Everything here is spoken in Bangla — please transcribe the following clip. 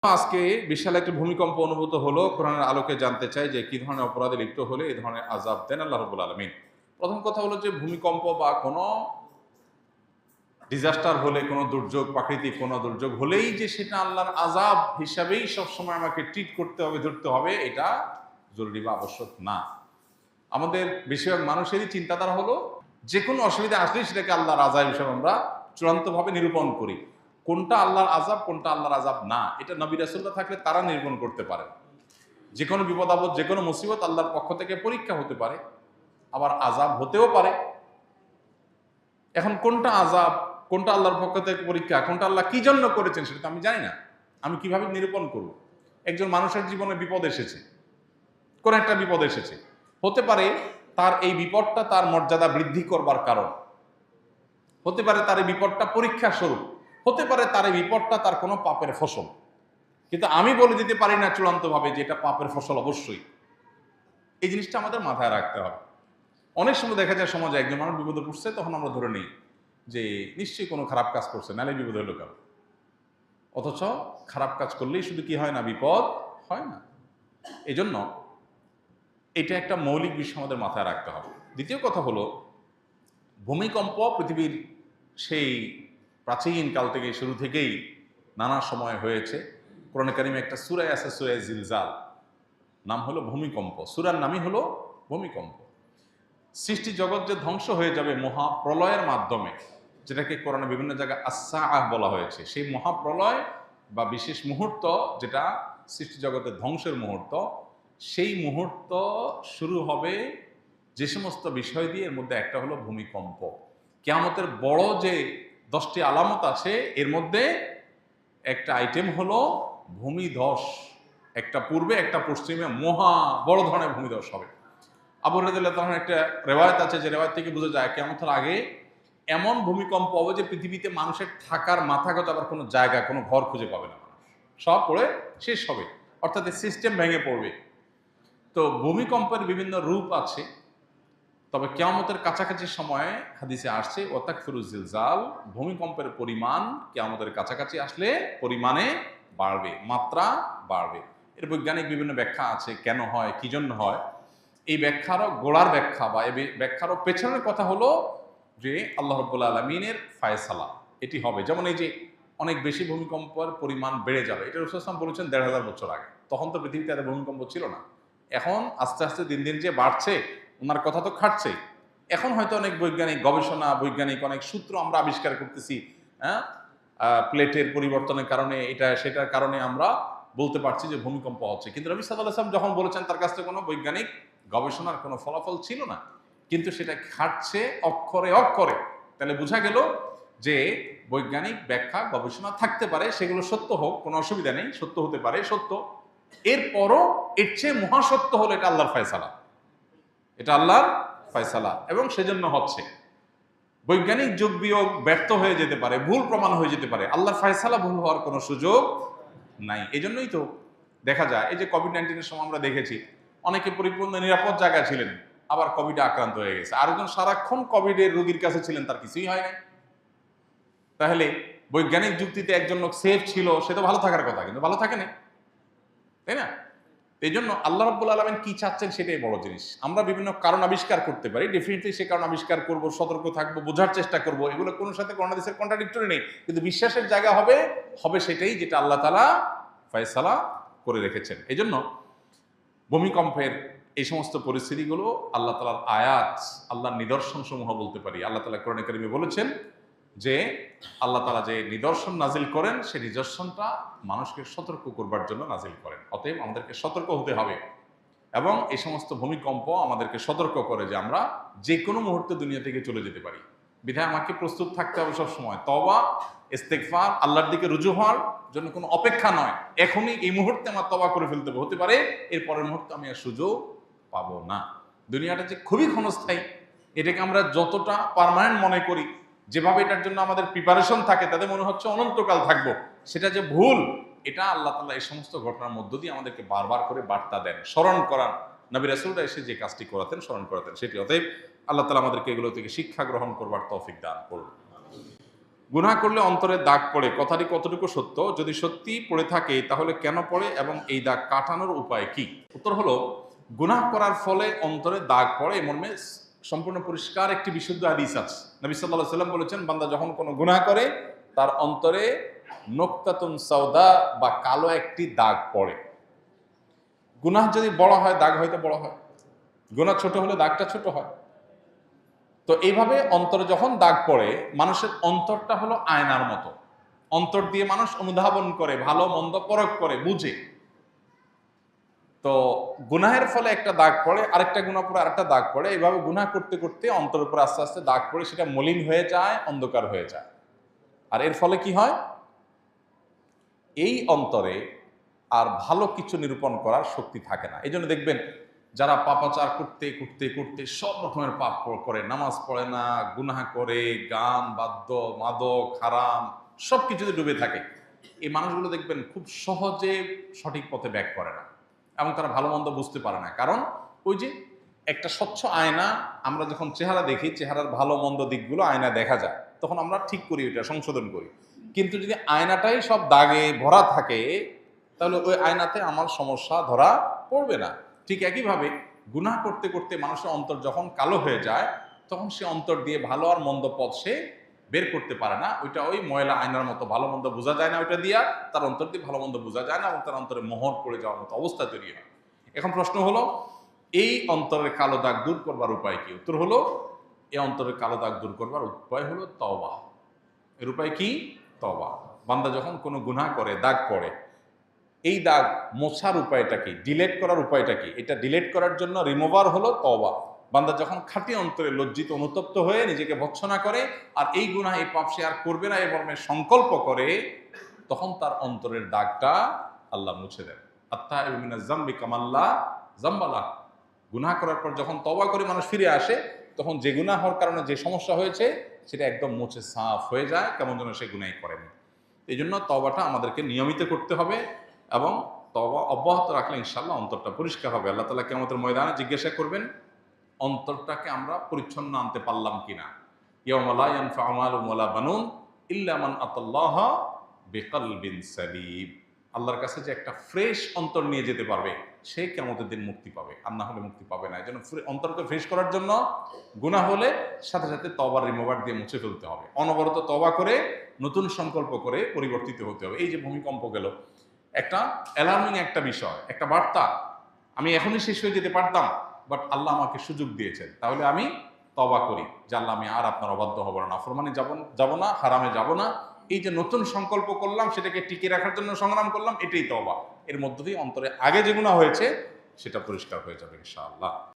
আজকে বিশাল একটা ভূমিকম্প অনুভূত হলো। কোরআনের আলোকে জানতে চাই যে কি ধরনের অপরাধে লিপ্ত হলে এই ধরনের আযাব দেন আল্লাহ রাব্বুল আলামিন। প্রথম কথা হলো যে ভূমিকম্প বা কোনো ডিজাস্টার হলে, কোনো দুর্যোগ, প্রাকৃতিক কোনো দুর্যোগ হলেই যে সেটা আল্লাহর আযাব হিসাবেই সবসময় আমাকে ট্রিট করতে হবে, ধরতে হবে, এটা জরুরি বা আবশ্যক না। আমাদের বেশিরভাগ মানুষেরই চিন্তাধারা হলো যে কোনো অসুবিধা আসলেই সেটাকে আল্লাহর আযাব হিসেবে আমরা চূড়ান্তভাবে নিরূপণ করি। কোনটা আল্লাহর আযাব, কোনটা আল্লাহর আযাব না, এটা নবী রাসূলরা থাকলে তারা নিরূপণ করতে পারে। যে কোনো বিপদ আপদ, যে কোনো মুসিবত আল্লাহর পক্ষ থেকে পরীক্ষা হতে পারে, আবার আযাব হতেও পারে। এখন কোনটা আযাব, কোনটা আল্লাহর পক্ষ থেকে পরীক্ষা, কোনটা আল্লাহ কি জন্য করেছেন সেটা তো আমি জানি না। আমি কিভাবে নিরূপণ করব? একজন মানুষের জীবনে বিপদ এসেছে, কোন একটা বিপদ এসেছে, হতে পারে তার এই বিপদটা তার মর্যাদা বৃদ্ধি করবার কারণ, হতে পারে তার এই বিপদটা পরীক্ষা স্বরূপ, হতে পারে তার এই বিপদটা তার কোনো পাপের ফসল। কিন্তু আমি বলে দিতে পারি না চূড়ান্তভাবে যে এটা পাপের ফসল অবশ্যই। এই জিনিসটা আমাদের মাথায় রাখতে হবে। অনেক সময় দেখা যায় সমাজে একজন মানুষ বিপদে পড়ছে, তখন আমরা ধরে নিই যে নিশ্চয়ই কোনো খারাপ কাজ করছে, নাহলে বিপদ হলো কেন। অথচ খারাপ কাজ করলেই শুধু কি হয় না, বিপদ হয় না। এই জন্য এটা একটা মৌলিক বিষয় আমাদের মাথায় রাখতে হবে। দ্বিতীয় কথা হলো, ভূমিকম্প পৃথিবীর সেই প্রাচীন কাল থেকে, শুরু থেকেই নানা সময় হয়েছে। কোরআনে কারিমে একটা সূরা আছে, সূরা জিলজাল, নাম হলো ভূমিকম্প। সূরার নামই হলো ভূমিকম্প। সৃষ্টি জগৎ যে ধ্বংস হয়ে যাবে মহাপ্রলয়ের মাধ্যমে, যেটাকে কোরআনে বিভিন্ন জায়গায় আস-সাআহ বলা হয়েছে, সেই মহাপ্রলয় বা বিশেষ মুহূর্ত, যেটা সৃষ্টি জগতের ধ্বংসের মুহূর্ত, সেই মুহূর্ত শুরু হবে যে সমস্ত বিষয় দিয়ে, এর মধ্যে একটা হলো ভূমিকম্প। কিয়ামতের বড় যে 10টি আলামত আছে, এর মধ্যে একটা আইটেম হলো ভূমিধস। একটা পূর্বে একটা পশ্চিমে মহা বড় ধরনের ভূমিধস হবে। আবু রাদিয়াল্লাহু তাআলার একটা রেওয়ায়েত আছে, যে রেওয়ায়েত থেকে বোঝা যায় কিয়ামতের আগে এমন ভূমিকম্প হবে যে পৃথিবীতে মানুষের থাকার মাথাগত আবার কোনো জায়গা, কোনো ঘর খুঁজে পাবে না মানুষ, সব পড়ে শেষ হবে, অর্থাৎ সিস্টেম ভেঙে পড়বে। তো ভূমিকম্পের বিভিন্ন রূপ আছে, তবে কিয়ামতের কাছাকাছি সময়ে হাদিসে আসছে ওয়াতাকফিরুজ জিলজাল, ভূমিকম্পের পরিমাণ কিয়ামতের কাছাকাছি আসলে পরিমাণে বাড়বে, মাত্রা বাড়বে। এর বৈজ্ঞানিক বিভিন্ন ব্যাখ্যা আছে, কেন হয়, কি জন্য হয়। এই ব্যাখ্যারও গোড়ার ব্যাখ্যা বা এই ব্যাখ্যারও পেছনের কথা হলো যে আল্লাহ রাব্বুল আলামিনের ফায়সালা এটি হবে। যেমন এই যে অনেক বেশি ভূমিকম্পের পরিমাণ বেড়ে যাবে, এটা রাসূল সাল্লাল্লাহু আলাইহি ওয়াসাল্লাম বলেছেন ১৫০০ বছর আগে। তখন তো পৃথিবীতে এত ভূমিকম্প ছিল না। এখন আস্তে আস্তে দিন দিন যে বাড়ছে, ওনার কথা তো খাটছে। এখন হয়তো অনেক বৈজ্ঞানিক গবেষণা, বৈজ্ঞানিক অনেক সূত্র আমরা আবিষ্কার করতেছি। হ্যাঁ, প্লেটের পরিবর্তনের কারণে, এটা সেটার কারণে আমরা বলতে পারছি যে ভূমিকম্প হচ্ছে। কিন্তু নবী সাল্লাল্লাহু আলাইহি ওয়াসাল্লাম যখন বলেছেন, তার কাছে কোনো বৈজ্ঞানিক গবেষণার কোনো ফলাফল ছিল না, কিন্তু সেটা খাটছে অক্ষরে অক্ষরে। তাহলে বোঝা গেল যে বৈজ্ঞানিক ব্যাখ্যা, গবেষণা থাকতে পারে, সেগুলো সত্য হোক, কোনো অসুবিধা নেই, সত্য হতে পারে, সত্য। এরপরও এর চেয়ে মহাসত্য হলো এটা আল্লাহর ফয়সালা, এটা আল্লাহর ফয়সালা, এবং সেজন্য হচ্ছে। বৈজ্ঞানিক যোগ বিয়োগ ব্যর্থ হয়ে যেতে পারে, ভুল প্রমাণ হয়ে যেতে পারে, আল্লাহর ফয়সালা ভুল হওয়ার কোনো সুযোগ নাই। এই জন্যই তো দেখা যায়, এই যে কোভিড-19 সময় আমরা দেখেছি অনেকে পরিপূর্ণ নিরাপদ জায়গায় ছিলেন, আবার কোভিডে আক্রান্ত হয়ে গেছে। আরেকজন সারাক্ষণ কোভিডের রোগীর কাছে ছিলেন, তার কিছুই হয় নাই। তাহলে বৈজ্ঞানিক যুক্তিতে একজন লোক সেফ ছিল, সে তো ভালো থাকার কথা, কিন্তু ভালো থাকে না, তাই না? এই জন্য আল্লাহ রাব্বুল আলামিন কি চাচ্ছেন সেটাই বড় জিনিস। আমরা বিভিন্ন কারণ আবিষ্কার করতে পারি, ডেফিনেটলি সে কারণ আবিষ্কার করব, সতর্ক থাকবো, বোঝার চেষ্টা করব, এগুলো কোনো সাথে কোন হাদিসের কন্ট্রাডিক্টরি নেই। কিন্তু বিশ্বাসের জায়গা হবে সেটাই যেটা আল্লাহ তাআলা ফয়সালা করে রেখেছেন। এই জন্য ভূমিকম্পের এই সমস্ত পরিস্থিতিগুলো আল্লাহ তাআলার আয়াত, আল্লাহর নিদর্শন সমূহ বলতে পারি। আল্লাহ তাআলা কোরআনে কারিমে বলেছেন যে আল্লাহ তাআলা যে নিদর্শন নাজিল করেন, সেই নিদর্শনটা মানুষকে সতর্ক করবার জন্য নাজিল করেন। অতএব আমাদেরকে সতর্ক হতে হবে, এবং এই সমস্ত ভূমিকম্প আমাদেরকে সতর্ক করে যে আমরা যে কোনো মুহূর্তে দুনিয়া থেকে চলে যেতে পারি। বিধায় আমাকে প্রস্তুত থাকতে হবে সবসময়, তওবা, ইস্তেগফার, আল্লাহর দিকে রুজু হওয়ার জন্য কোনো অপেক্ষা নয়। এখনই এই মুহূর্তে আমার তওবা করে ফেলতে হবে, হতে পারে এর পরের মুহূর্তে আমি আর সুযোগ পাবো না। দুনিয়াটা যে খুবই ক্ষণস্থায়ী, এটাকে আমরা যতটা পার্মানেন্ট মনে করি, যেভাবে এটার জন্য আমাদের প্রিপারেশন থাকে, তাতে মনে হচ্ছে অনন্তকাল থাকবো, সেটা যে ভুল। এটা আল্লাহ তাআলা এই সমস্ত ঘটনার মধ্য দিয়ে আমাদেরকে বারবার করে বার্তা দেন, স্মরণ করান। নবী রাসূলরা এসে যে কাজটি করাতেন, স্মরণ করাতেন সেটি। অতএব আল্লাহ তাআলা আমাদেরকে এগুলো থেকে শিক্ষা গ্রহণ করবার তৌফিক দান করুন। গুনাহ করলে অন্তরে দাগ পড়ে, কথাটি কতটুকু সত্য? যদি সত্যি পড়ে থাকে তাহলে কেন পড়ে এবং এই দাগ কাটানোর উপায় কি? উত্তর হলো, গুনাহ করার ফলে অন্তরে দাগ পড়ে এই মর্মে সম্পূর্ণ পরিষ্কার একটি বিশুদ্ধ হাদিস আছে। নবী সাল্লাল্লাহু আলাইহি ওয়াসাল্লাম বলেছেন, বান্দা যখন কোনো গুনাহ করে তার অন্তরে নোক্তাতুন সাউদা বা কালো একটি দাগ পড়ে। গুনাহ যদি বড় হয় দাগ হয়তো বড় হয়, গুনাহ ছোট হলে দাগটা ছোট হয়। তো এইভাবে অন্তরে যখন দাগ পড়ে, মানুষের অন্তরটা হলো আয়নার মতো। অন্তর দিয়ে মানুষ অনুধাবন করে, ভালো মন্দ পরখ করে, বুঝে। তো গুনাহের ফলে একটা দাগ পড়ে, আরেকটা গুনাহ পড়ে আরেকটা দাগ পড়ে, এইভাবে গুনাহ করতে করতে অন্তরের উপর আস্তে আস্তে দাগ পড়ে, সেটা মলিন হয়ে যায়, অন্ধকার হয়ে যায়। আর এর ফলে কি হয়? এই অন্তরে আর ভালো কিছু নিরূপণ করার শক্তি থাকে না। এই জন্য দেখবেন যারা পাপাচার করতে করতে করতে সব রকমের পাপ করে, নামাজ পড়ে না, গুনাহ করে, গান বাদ্য মাদক হারাম সব কিছুতে ডুবে থাকে, এই মানুষগুলো দেখবেন খুব সহজে সঠিক পথে ব্যাক করে না এবং তারা ভালো মন্দ বুঝতে পারে না। কারণ ওই যে একটা স্বচ্ছ আয়না, আমরা যখন চেহারা দেখি, চেহারার ভালো মন্দ দিকগুলো আয়না দেখা যায়, তখন আমরা ঠিক করি, ওইটা সংশোধন করি। কিন্তু যদি আয়নাটাই সব দাগে ভরা থাকে, তাহলে ওই আয়নাতে আমার সমস্যা ধরা পড়বে না। ঠিক একইভাবে গুনাহ করতে করতে মানুষের অন্তর যখন কালো হয়ে যায়, তখন সে অন্তর দিয়ে ভালো আর মন্দ পথ সে বের করতে পারে না। ওইটা ওই ময়লা আয়নার মতো, ভালো মন্দ বোঝা যায় না ওইটা দিয়া, তার অন্তর দিয়ে ভালো মন্দ বোঝা যায় না এবং তার অন্তরে মোহর পড়ে যাওয়ার মতো অবস্থা তৈরি হয়। এখন প্রশ্ন হলো, এই অন্তরের কালো দাগ দূর করবার উপায় কি? উত্তর হলো, এই অন্তরের কালো দাগ দূর করবার উপায় হলো তওবা। এর উপায় কি? তওবা। বান্দা যখন কোনো গুনাহ করে, দাগ পড়ে, এই দাগ মোছার উপায়টা কি? ডিলেট করার উপায়টা কি? এটা ডিলেট করার জন্য রিমুভার হলো তওবা। বান্দা যখন খাঁটি অন্তরে লজ্জিত অনুতপ্ত হয়ে নিজেকে ভৎসনা করে আর এই গুনাহ এই পাপ সে আর করবে না এই মর্মে সংকল্প করে, তখন তার অন্তরের দাগটা আল্লাহ মুছে দেন। আত্তাইবু মিনাজ যামবি কামাল্লা যামবালা। গুনাহ করার পর যখন তওবা করে মানুষ ফিরে আসে, তখন যে গুনাহ হওয়ার কারণে যে সমস্যা হয়েছে সেটা একদম মুছে সাফ হয়ে যায়, কেমন যেন সে গুনাহই করেনি। এই জন্য তওবাটা আমাদেরকে নিয়মিত করতে হবে এবং তওবা অব্যাহত রাখলে ইনশাআল্লাহ অন্তরটা পরিষ্কার হবে। আল্লাহ তাআলা কিয়ামতের ময়দানে জিজ্ঞাসা করবেন, অন্তরটাকে আমরা পরিচ্ছন্ন আনতে পারলাম কিনা। ইয়াউমা লা ইয়ানফা'ু মালুন ওয়ালা বানুন ইল্লা মান আতাল্লাহা বিকলবিন সালিম। আল্লাহর কাছে যে একটা ফ্রেশ অন্তর নিয়ে যেতে পারবে, সে কিয়ামতের দিন মুক্তি পাবে, আর না হলে মুক্তি পাবে না। এই জন্য অন্তরকে ফ্রেশ করার জন্য গুনাহ হলে সাথে সাথে তওবার রিমুভার দিয়ে মুছে ফেলতে হবে। অনবরত তওবা করে নতুন সংকল্প করে পরিবর্তিত হতে হবে। এই যে ভূমিকম্প গেল, একটা অ্যালার্মিং একটা বিষয়, একটা বার্তা। আমি এখনই শেষ হয়ে যেতে পারতাম, বাট আল্লাহ আমাকে সুযোগ দিয়েছেন, তাহলে আমি তওবা করি যে আল্লাহ আমি আর আপনার অবাধ্য হব না, নাফরমানি যাব না, হারামে যাব না। এই যে নতুন সংকল্প করলাম, সেটাকে টিকে রাখার জন্য সংগ্রাম করলাম, এটাই তওবা। এর মধ্য দিয়ে অন্তরে আগে যেগুলো হয়েছে সেটা পরিষ্কার হয়ে যাবে ইনশাআল্লাহ।